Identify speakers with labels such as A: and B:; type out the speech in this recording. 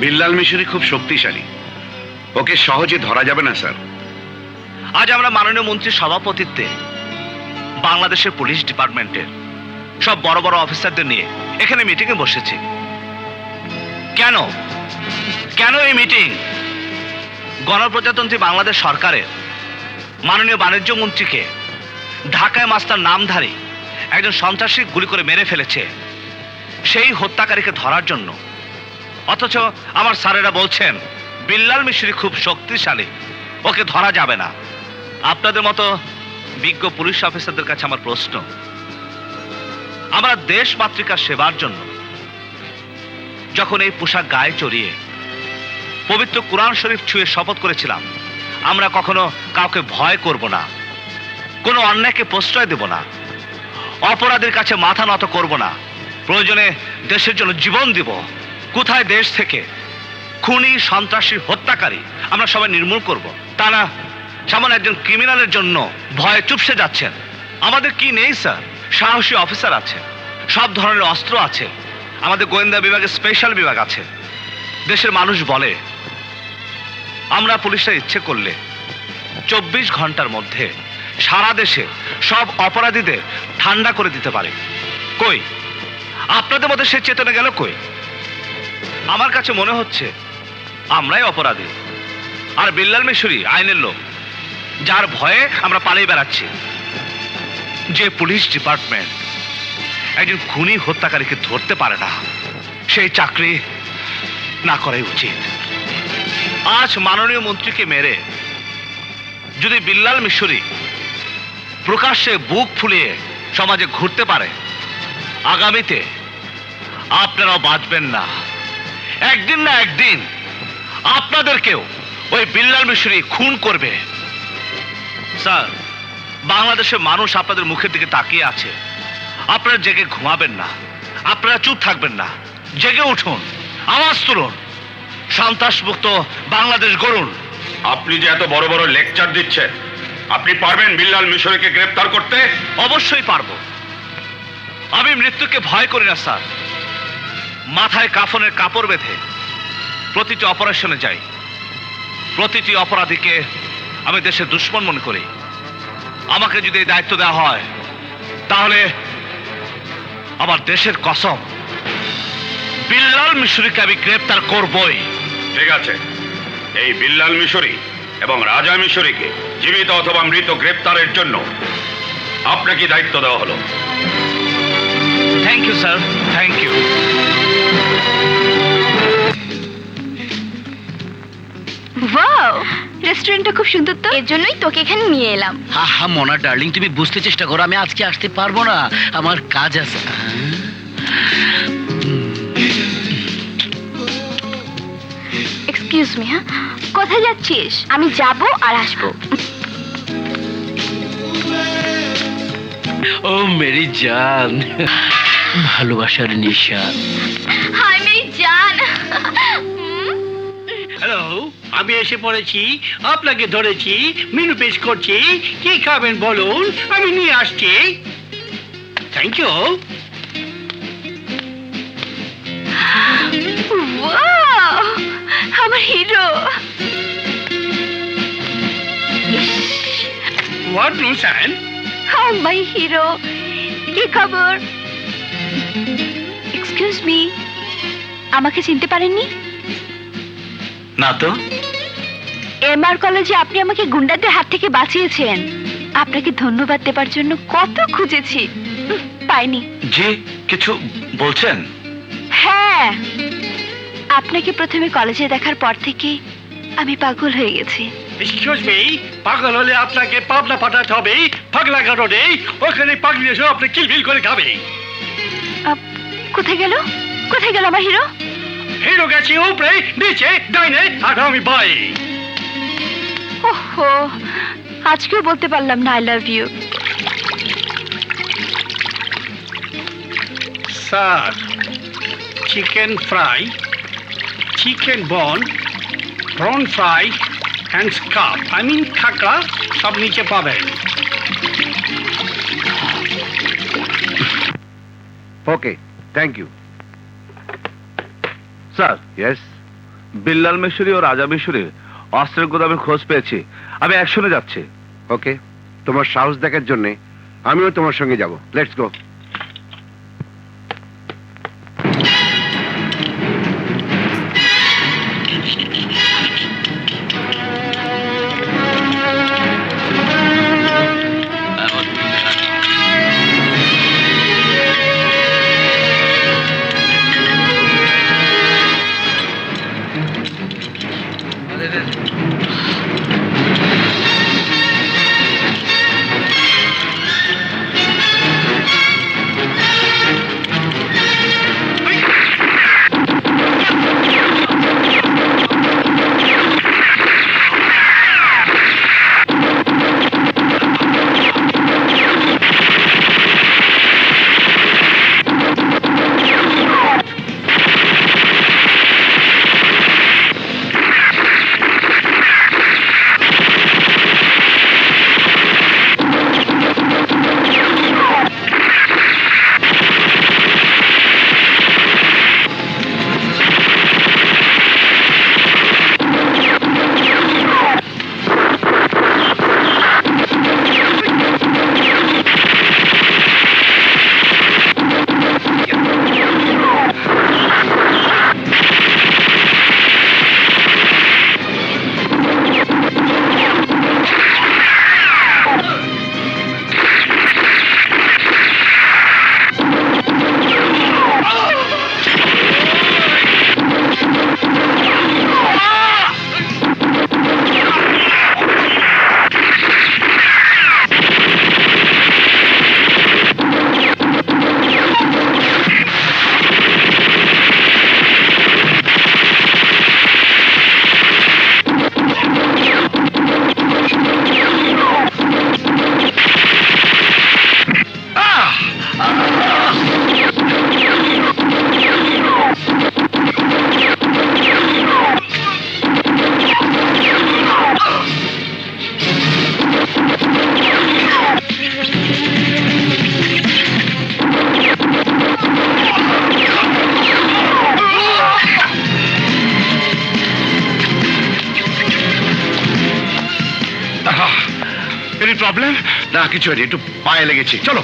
A: বিল্লাল মিশরি খুব শক্তিশালী, ওকে সহজে ধরা যাবে না স্যার।
B: আজ আমরা মাননীয় মন্ত্রীর সভাপতিত্বে বাংলাদেশের পুলিশ ডিপার্টমেন্টের সব বড় বড় অফিসারদের নিয়ে এখানে মিটিংয়ে বসেছি। কেন কেন এই মিটিং? গণপ্রজাতন্ত্রী বাংলাদেশ সরকারের মাননীয় বাণিজ্য মন্ত্রীকে ঢাকায় মাস্টার নামধারী একজন সন্ত্রাসী গুলি করে মেরে ফেলেছে, সেই হত্যাকারীকে ধরার জন্য। অথচ আমার স্যারেরা বলছেন বিল্লাল মিশরি খুব শক্তিশালী, ওকে ধরা যাবে না। আপনাদের মতো বিজ্ঞ পুলিশ অফিসারদের কাছে আমার প্রশ্ন, আমরা দেশ মাতৃকার সেবার জন্য যখন এই পোশাক গায়ে চড়িয়ে পবিত্র কুরআন শরীফ ছুঁয়ে শপথ করেছিলাম, আমরা কখনো কাউকে ভয় করব না, কোনো অন্যায়কে প্রশ্রয় দেব না, অপরাধীর কাছে মাথা নত করব না, প্রয়োজনে দেশের জন্য জীবন দিব। কোথায় দেশ থেকে খুনি, সন্ত্রাসী, হত্যাকারী আমরা সবাই নির্মূল করব, তা না সামান্য একজন ক্রিমিনালের জন্য ভয়ে চুপসে যাচ্ছেন। আমাদের কি নেই স্যার? সাহসী অফিসার আছে, সব ধরনের অস্ত্র আছে, আমাদের গোয়েন্দা বিভাগে স্পেশাল বিভাগ আছে। দেশের মানুষ বলে আমরা পুলিশরা ইচ্ছে করলে 24 ঘন্টার মধ্যে সারা দেশে সব অপরাধীদের ঠান্ডা করে দিতে পারে। কই আপনাদের মধ্যে সে চেতনা গেল কই? আমার কাছে মনে হচ্ছে আমরাই অপরাধী, আর বিল্লাল মিশরি আইনের লোক, যার ভয়ে আমরা পালিয়ে বেড়াচ্ছি। যে পুলিশ ডিপার্টমেন্ট একজন খুনি হত্যাকারীকে ধরতে পারে না, সেই চাকরি না করাই উচিত। আজ মাননীয় মন্ত্রীকে মেরে যদি বিল্লাল মিশরি প্রকাশ্যে বুক ফুলিয়ে সমাজে ঘুরতে পারে, আগামীতে আপনারাও বাঁচবেন না। একদিন না একদিন আপনাদেরকেও ওই বিল্লাল মিশরি খুন করবে। স্যার, বাংলাদেশের মানুষ আপনাদের মুখের দিকে তাকিয়ে আছে। আপনারা জেগে ঘুমাবেন না, আপনারা চুপ থাকবেন না, জেগে উঠুন, আওয়াজ তুলুন, সন্ত্রাসমুক্ত বাংলাদেশ গড়ুন।
A: আপনি যে এত বড় বড় লেকচার দিচ্ছেন, আপনি পারবেন বিল্লাল মিশরিকে গ্রেফতার করতে?
B: অবশ্যই পারবো। আমি মৃত্যুকে ভয় করি না স্যার। মাথায় কাফনের কাপড় বেঁধে প্রতিটি অপারেশনে যাই, প্রতিটি অপরাধীকে আমি দেশের দুশ্মন মনে করি। আমাকে যদি এই দায়িত্ব দেওয়া হয়, তাহলে আমার দেশের কসম, বিল্লাল মিশরিকে আমি গ্রেফতার করবই।
A: ঠিক আছে, এই বিল্লাল মিশরি এবং রাজা মিশরিকে জীবিত অথবা মৃত গ্রেফতারের জন্য আপনাকে দায়িত্ব দেওয়া হলো।
B: Thank you sir, thank you.
C: Wow, রেস্টুরেন্টটা খুব সুন্দর তো, এর জন্যই তোকে এখানে নিয়ে এলাম।
D: হা হা মোনা ডার্লিং, তুমি বুঝতে চেষ্টা করো, আমি আজকে আসতে পারবো না, আমার কাজ আছে।
C: এক্সকিউজ মি, হ্যাঁ, কোথায় যাচ্ছিস? আমি যাব আর আসবো।
D: ও মেরি জান, ভালোবাসার নিশান।
C: হাই মেরি জান।
E: হ্যালো, আমি এসে পড়েছি, আপনাকে ধরেছি, মেনু পেশ করছি, কি খাবেন বলুন, আমি নিয়ে আসছি। Thank you.
C: ওয়াও, আমার হিরো।
E: হোয়াট নুসান?
C: হাউ মাই হিরো, কি খবর? এক্সকিউজ মি, আমাকে চিনতে পারেননি?
B: না তো।
C: এমআর কলেজে আপনি আমাকে গুন্ডাদের হাত থেকে বাঁচিয়েছেন। আপনাকে ধন্যবাদ দেবার জন্য কত খুঁজেছি, পাইনি।
B: জি, কিছু বলছেন?
C: হ্যাঁ, আপনাকে প্রথমে কলেজে দেখার পর থেকে আমি পাগল হয়ে গেছি।
E: এক্সকিউজ মি, পাগল হলে আপনাকে পাবনা পাঠাতে হবে, পাগলা কারণে ওখানে পাগলি এসে আপনি কিলবিল করে খাবে।
C: কোথায় গেল, কোথায় গেল আমার হিরো?
E: হিরো গেছে উপরে, নিচে, ডাইনে, আর আমি বাই।
C: ওহো, আজকেও বলতে পারলাম না I love you.
E: Sir, chicken fry, chicken bun, prawn fry and স্কাপ, আই মিন খাকড়া, সব নিচে পাবেন।
A: Okay, thank you sir. Yes,
B: Bilal Mishri ও রাজা মিশরির অস্ত্রের গোদামের খোঁজ পেয়েছি। আমি অ্যাকশনে যাচ্ছি।
F: ওকে, তোমার সাহস দেখার জন্য আমিও তোমার সঙ্গে যাব। Let's go.
B: Any problem? না কিছু হয়নি, একটু পায়ে লেগেছি। চলো।